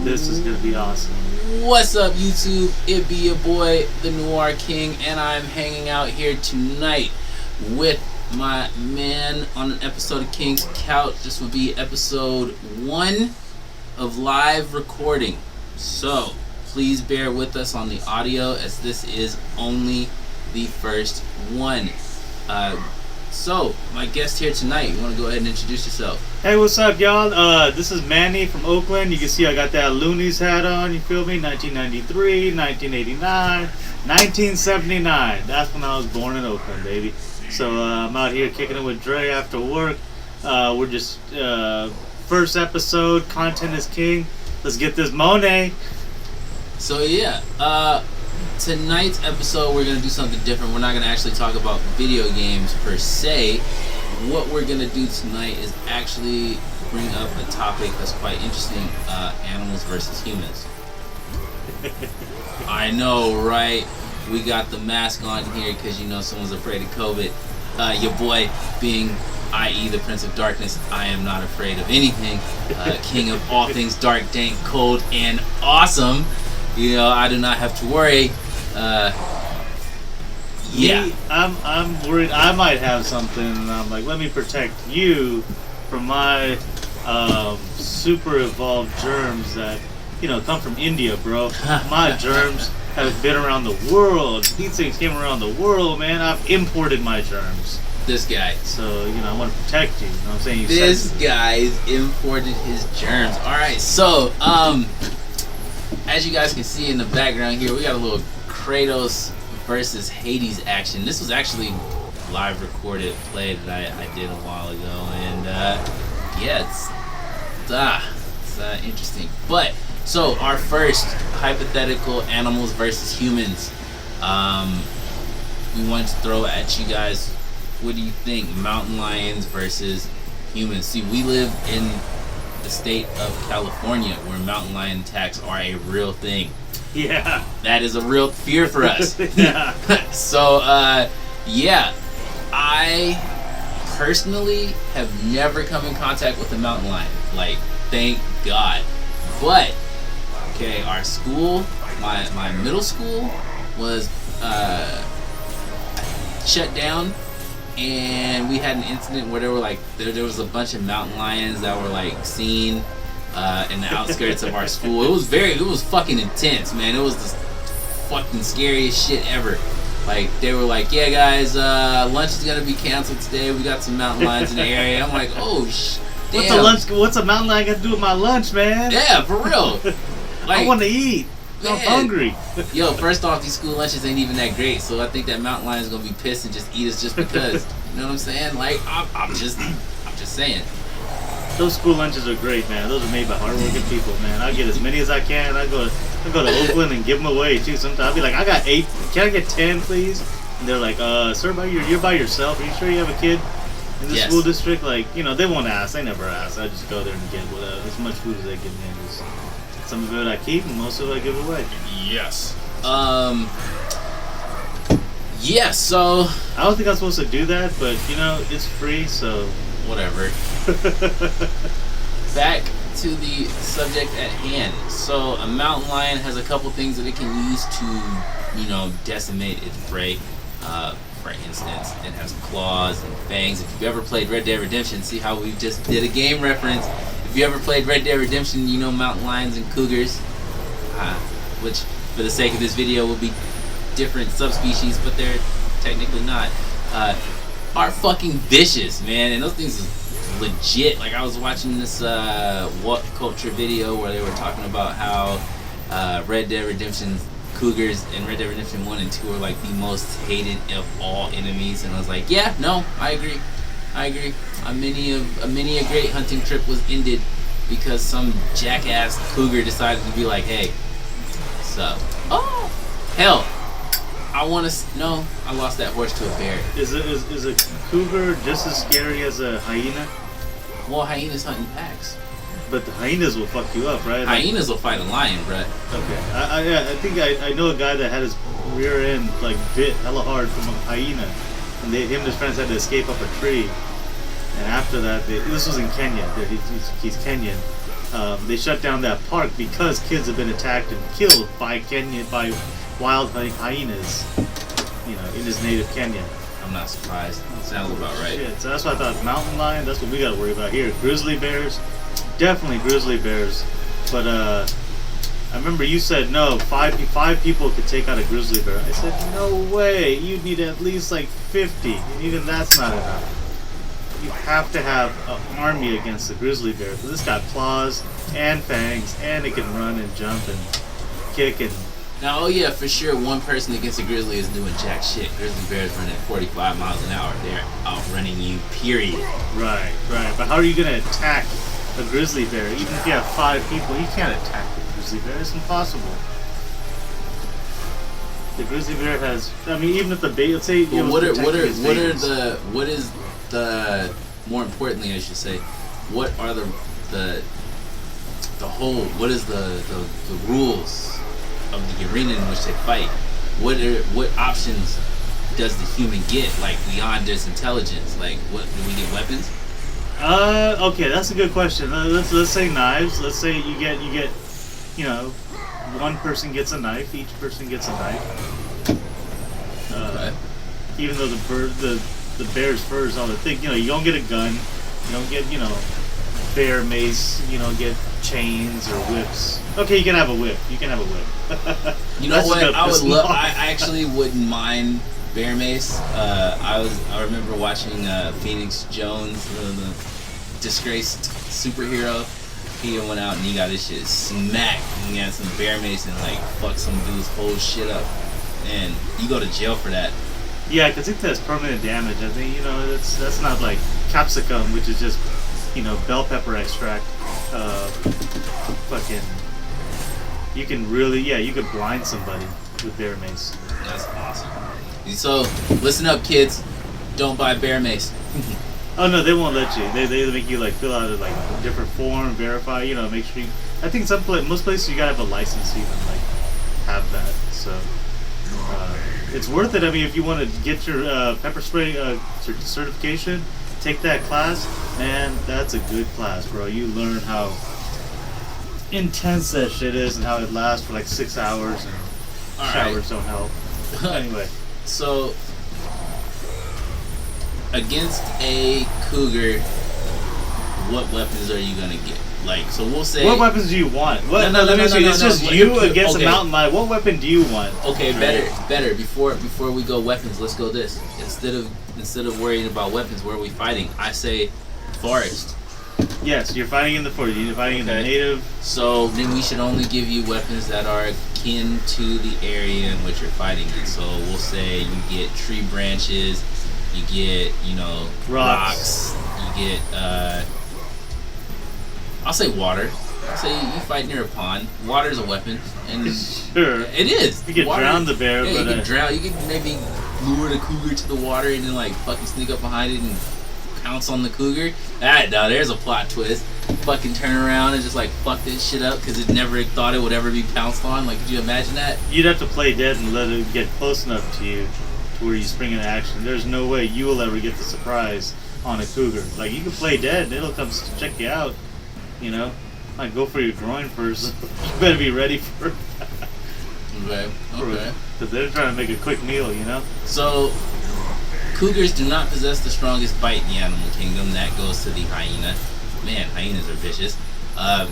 This is gonna be awesome. What's up, YouTube? It be your boy, the Noir King, and I'm hanging out here tonight with my man on an episode of King's Couch. This will be episode 1 of live recording. So, please bear with us on the audio as this is only the first one. So, my guest here tonight, you want to go ahead and introduce yourself? Hey, what's up, y'all? This is Manny from Oakland. You can see I got that Looney's hat on, you feel me? 1993, 1989, 1979. That's when I was born in Oakland, baby. So, I'm out here kicking it with Dre after work. We're just, first episode, content is king. Let's get this Monet. So, yeah, tonight's episode, we're going to do something different. We're not going to actually talk about video games per se. What we're going to do tonight is actually bring up a topic that's quite interesting, animals versus humans. I know, right? We got the mask on here because, you know, someone's afraid of COVID. Your boy being, i.e. the Prince of Darkness, I am not afraid of anything. King of all things dark, dank, cold, and awesome. You know, I do not have to worry. Yeah. Me, I'm worried I might have something, and I'm like, let me protect you from my super evolved germs that, you know, come from India, bro. My germs have been around the world. These things came around the world, man. I've imported my germs. This guy. So, you know, I want to protect you. You know what I'm saying? This guy's imported his germs. Alright, so, as you guys can see in the background here, we got a little Kratos versus Hades action. This was actually live recorded play that I did a while ago, and yeah, it's interesting. But so our first hypothetical animals versus humans, we want to throw at you guys. What do you think? Mountain lions versus humans. See, we live in the state of California where mountain lion attacks are a real thing. Yeah. That is a real fear for us. Yeah. So, yeah. I personally have never come in contact with a mountain lion. Like, thank God. But, okay, our school, my middle school was shut down. And we had an incident where there was a bunch of mountain lions that were like seen in the outskirts of our school. It was fucking intense, man. It was the fucking scariest shit ever. Like, they were like, yeah guys, lunch is gonna be canceled today. We got some mountain lions in the area. I'm like, oh damn. What's a mountain lion got to do with my lunch, man? Yeah, for real. Like, I want to eat. I'm hungry. Yo, first off, these school lunches ain't even that great, so I think that mountain lion's gonna be pissed and just eat us just because. You know what I'm saying? Like, I'm just saying. Those school lunches are great, man. Those are made by hardworking people, man. I get as many as I can. I go to Oakland and give them away too. Sometimes I'll be like, I got 8. Can I get 10, please? And they're like, sir, you're by yourself. Are you sure you have a kid in the school district? Like, you know, they won't ask. They never ask. I just go there and get as much food as I can. Some of it I keep, and most of it I give away. Yes. Yeah, so I don't think I'm supposed to do that, but you know, it's free, so whatever. Back to the subject at hand. So a mountain lion has a couple things that it can use to, you know, decimate its prey. For instance, it has claws and fangs. If you've ever played Red Dead Redemption, see how we just did a game reference. If you ever played Red Dead Redemption, you know mountain lions and cougars, which for the sake of this video will be different subspecies, but they're technically not, are fucking vicious, man. And those things is legit. Like, I was watching this What Culture video where they were talking about how Red Dead Redemption cougars in Red Dead Redemption 1 and 2 are like the most hated of all enemies, and I was like, yeah, no, I agree. A many a great hunting trip was ended because some jackass cougar decided to be like, hey, so, oh, hell, I lost that horse to a bear. Is a cougar just as scary as a hyena? Well, hyenas hunt in packs. But the hyenas will fuck you up, right? Hyenas will fight a lion, Brett. Okay. I think I know a guy that had his rear end like bit hella hard from a hyena, and him and his friends had to escape up a tree. And after that, this was in Kenya. He's Kenyan, They shut down that park because kids have been attacked and killed by wild hyenas, in his native Kenya. I'm not surprised. Sounds about right. Shit, so that's why I thought mountain lion, that's what we gotta worry about here. Grizzly bears, definitely grizzly bears. But I remember you said no, five people could take out a grizzly bear. I said no way, you need at least like 50, and even that's not enough. You have to have an army against the grizzly bear. So this got claws and fangs, and it can run and jump and kick and. Now, oh yeah, for sure, one person against a grizzly is doing jack shit. Grizzly bears run at 45 miles an hour. They're outrunning you, period. Right. But how are you going to attack a grizzly bear? Even if you have 5 people, you can't attack the grizzly bear. It's impossible. The grizzly bear has. I mean, even if the bait. Let's say. But what is the more importantly, I should say, what are the whole? What is the rules of the arena in which they fight? What options does the human get, like beyond just intelligence? Like, what do we get? Weapons? Okay, that's a good question. Let's say knives. Let's say you get one person gets a knife. Each person gets a knife. Okay. Even though the bear's fur is all the thing, you don't get a gun. You don't get bear mace. You don't get chains or whips. Okay, you can have a whip. You know what? I actually wouldn't mind bear mace. I remember watching Phoenix Jones, the disgraced superhero. He went out and he got his shit smacked. And he had some bear mace and like fucked some dude's whole shit up. And you go to jail for that. Yeah, because it does permanent damage. I think that's not like capsicum, which is just bell pepper extract. You can really, you could blind somebody with bear mace. That's awesome. So listen up, kids. Don't buy bear mace. Oh no, they won't let you. They make you like fill out a different form, verify. Make sure. I think most places you gotta have a license to even have that. So it's worth it. I mean, if you want to get your pepper spray certification, take that class. Man, that's a good class, bro. You learn how intense that shit is and how it lasts for like 6 hours, and showers don't help. Anyway, so against a cougar, what weapons are you gonna get? Like, so we'll say. What weapons do you want? It's just you against a mountain lion. What weapon do you want? Okay, better. Before we go weapons, let's go this. Instead of worrying about weapons, where are we fighting? I say forest. Yes, you're fighting in the forest. You're fighting in the native. So then we should only give you weapons that are akin to the area in which you're fighting in. So we'll say you get tree branches, you get rocks, you get I'll say water. I'll say you fight near a pond. Water's a weapon, and sure, it is. You can drown the bear, yeah, but you can drown. You can maybe lure the cougar to the water and then like fucking sneak up behind it and pounce on the cougar. Now there's a plot twist. Fucking turn around and just like fuck this shit up because it never thought it would ever be pounced on. Like, could you imagine that? You'd have to play dead and let it get close enough to you to where you spring into action. There's no way you will ever get the surprise on a cougar. Like, you can play dead and it'll come check you out. Like, go for your groin first. You better be ready for it. Okay. Because they're trying to make a quick meal, So, cougars do not possess the strongest bite in the animal kingdom. That goes to the hyena. Man, hyenas are vicious. But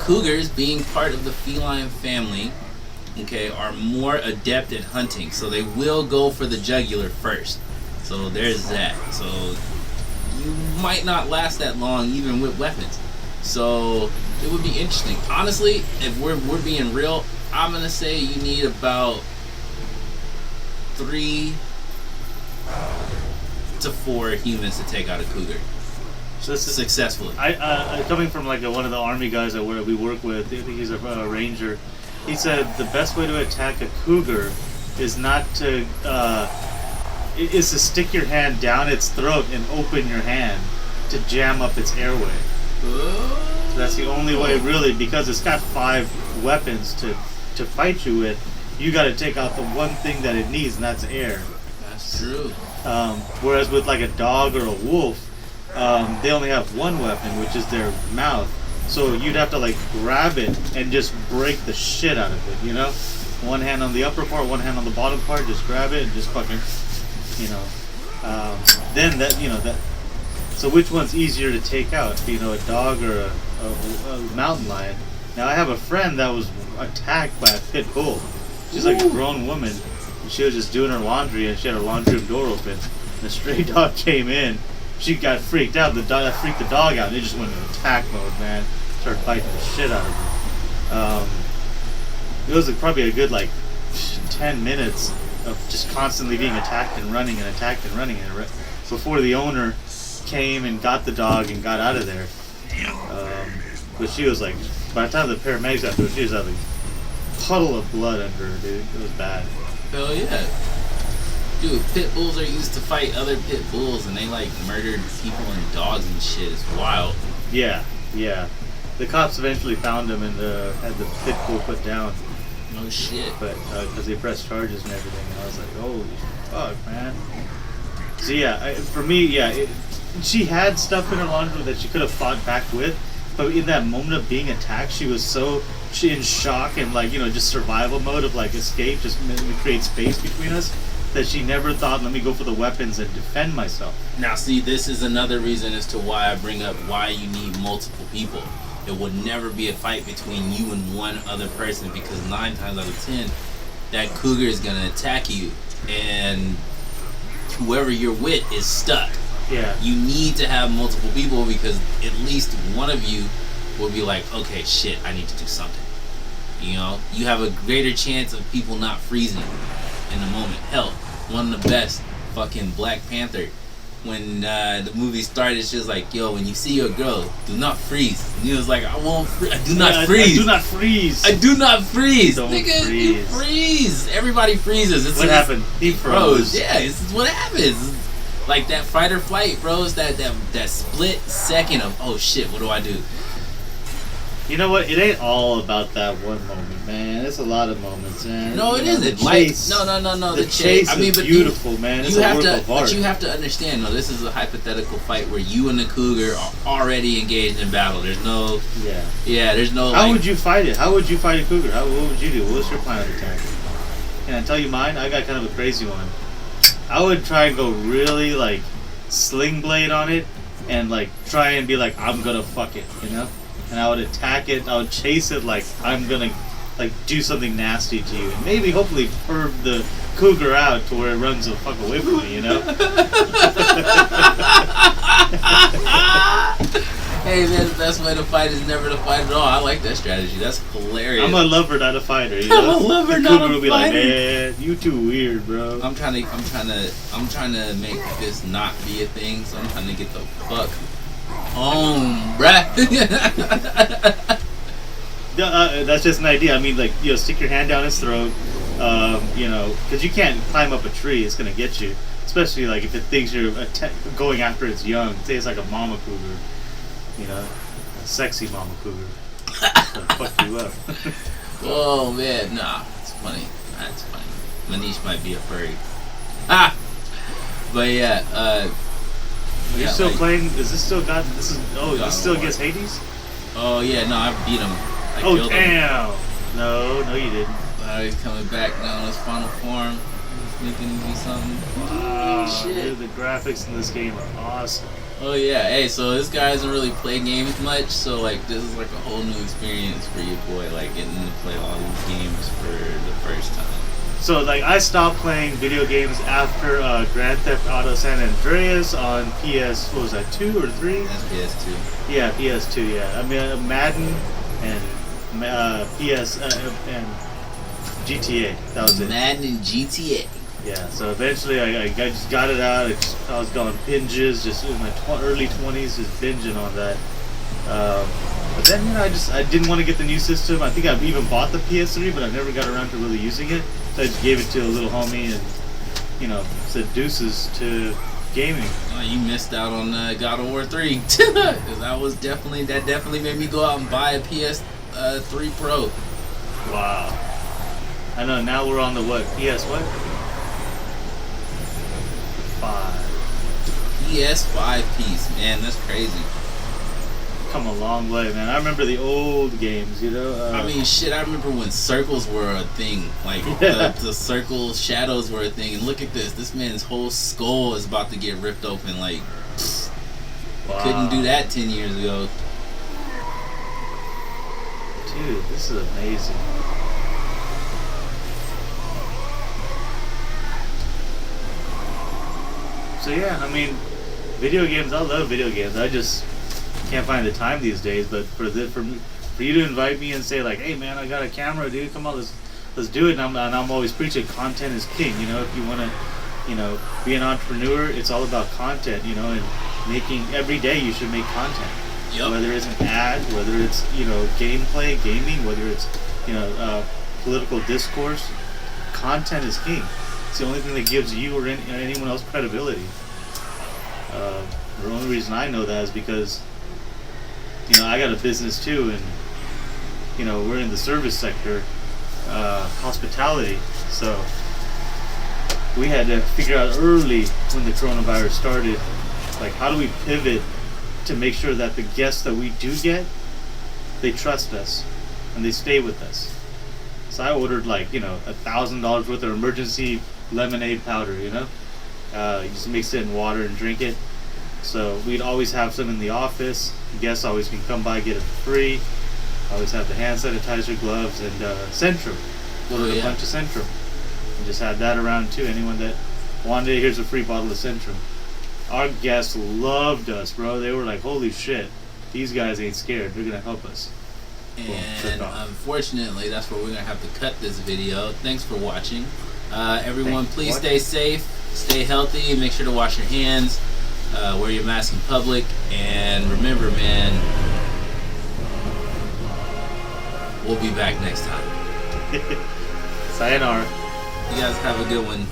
cougars, being part of the feline family, are more adept at hunting. So they will go for the jugular first. So there's that. So you might not last that long even with weapons. So it would be interesting. Honestly, if we're being real, I'm gonna say you need about 3 to 4 humans to take out a cougar. So this is successfully. I coming from like one of the army guys that we work with. I think he's a ranger. He said the best way to attack a cougar is not to is to stick your hand down its throat and open your hand to jam up its airway. So that's the only way, really, because it's got 5 weapons to fight you with. You got to take out the one thing that it needs, and that's air. That's true. Whereas with like a dog or a wolf, they only have one weapon, which is their mouth. So you'd have to like grab it and just break the shit out of it, you know? One hand on the upper part, one hand on the bottom part, just grab it and just fucking, you know. Then that, you know, that. So which one's easier to take out? You know, a dog or a mountain lion? Now I have a friend that was attacked by a pit bull. She's like a grown woman. And she was just doing her laundry and she had her laundry room door open. And the stray dog came in. She got freaked out. The dog freaked the dog out and it just went into attack mode, man. Started biting the shit out of her. It was like probably a good like 10 minutes of just constantly being attacked and running and attacked and running and before the owner came and got the dog and got out of there. But she was like, by the time the paramedics got there, she was having a puddle of blood under her, dude. It was bad. Hell yeah. Dude, pit bulls are used to fight other pit bulls and they like murdered people and dogs and shit. It's wild. Yeah, yeah. The cops eventually found him and had the pit bull put down. No shit. But because they pressed charges and everything, and I was like, holy fuck, man. So yeah, for me, yeah, she had stuff in her laundry that she could have fought back with, but in that moment of being attacked, she was so in shock and like, you know, just survival mode of like escape, just create space between us, that she never thought, let me go for the weapons and defend myself. Now see, this is another reason as to why I bring up why you need multiple people. It would never be a fight between you and one other person because 9 times out of 10, that cougar is gonna attack you, and whoever you're with is stuck. Yeah. You need to have multiple people because at least one of you will be like, okay, shit, I need to do something. You know, you have a greater chance of people not freezing in the moment. Hell, one of the best, fucking Black Panther. When the movie started, she was like, yo, when you see your girl, do not freeze. And he was like, I won't freeze. I do not freeze. I do not freeze. I do not freeze. Don't Nigga, freeze. you freeze. Everybody freezes. What happened? He froze. Yeah, this is what happens. Like that fight or flight, bro. It's that split second of, oh shit, what do I do? You know what? It ain't all about that one moment, man. It's a lot of moments, man. No, it isn't. The chase. No. The chase is beautiful, man. It's a work of art. But you have to understand, though, this is a hypothetical fight where you and the cougar are already engaged in battle. There's no... Yeah, there's no... How would you fight it? How would you fight a cougar? What would you do? What's your plan of attack? Can I tell you mine? I got kind of a crazy one. I would try and go really, like, sling blade on it and, like, try and be like, I'm gonna fuck it, you know? And I would attack it, I would chase it like I'm gonna like do something nasty to you. And maybe hopefully perv the cougar out to where it runs the fuck away from me, you know? Hey man, the best way to fight is never to fight at all. I like that strategy. That's hilarious. I'm a lover, not a fighter, you know? I'm a lover, the not a cougar will be like, fighter. man, you too weird, bro. I'm trying to make this not be a thing, so I'm trying to get the fuck home, bruh. That's just an idea. I mean, like, you know, stick your hand down his throat, you know, because you can't climb up a tree. It's going to get you. Especially, like, if it thinks you're going after its young. Say it's like a mama cougar, you know, a sexy mama cougar. It'll fuck you up. Oh, man, nah, it's funny. That's funny. Manish might be a furry. Ah! But, yeah, You're yeah, still like, playing? Is this still got? This is this still War. against Hades? Oh yeah, no, I beat him. I Oh killed him. damn! No, you didn't. He's coming back now in his final form. He's making me do something. Wow, shit. dude, the graphics in this game are awesome. Oh yeah, hey, so this guy doesn't really play games much, so like this is like a whole new experience for your boy, like getting to play all these games for the first time. So like I stopped playing video games after Grand Theft Auto San Andreas on PS. What was that? 2 or 3? That's PS2. Yeah, PS2. Yeah, I mean Madden and PS and GTA. That was it. Madden and GTA. Yeah. So eventually I just got it out. I was going binges, just in my early 20s, just binging on that. But then, you know, I didn't want to get the new system. I think I even bought the PS3, but I never got around to really using it. So I just gave it to a little homie and, you know, said deuces to gaming. Oh, you missed out on God of War 3. Because that definitely made me go out and buy a PS3 Pro. Wow. I know, now we're on the what? PS what? 5. PS5 piece, man. That's crazy. Come a long way, man. I remember the old games, you know. I mean, shit. I remember when circles were a thing. Like the circle shadows were a thing. And look at this. This man's whole skull is about to get ripped open. Like, wow. couldn't do that 10 years ago. Dude, this is amazing. So yeah, I mean, video games. I love video games. I just can't find the time these days. But for you to invite me and say like, "Hey man, I got a camera, dude. Come on, let's do it." And I'm always preaching, content is king. You know, if you want to, you know, be an entrepreneur, it's all about content. You know, and making every day you should make content. Yep. Whether it's an ad, whether it's, you know, gameplay, gaming, whether it's, you know, political discourse, content is king. It's the only thing that gives you or anyone else credibility. The only reason I know that is because, you know, I got a business too, and, you know, we're in the service sector, hospitality, so we had to figure out early when the coronavirus started, like, how do we pivot to make sure that the guests that we do get, they trust us and they stay with us. So I ordered like, you know, $1,000 worth of emergency lemonade powder, you know. You just mix it in water and drink it. So we'd always have some in the office. Guests always can come by, get it for free. Always have the hand sanitizer, gloves, and Centrum. Ordered a bunch of Centrum. And just had that around too. Anyone that wanted it, here's a free bottle of Centrum. Our guests loved us, bro. They were like, holy shit, these guys ain't scared. They're gonna help us. And unfortunately, that's where we're gonna have to cut this video. Thanks for watching. Everyone, please stay safe, stay healthy, make sure to wash your hands, wear your mask in public, and remember, man, we'll be back next time. Sayonara. You guys have a good one.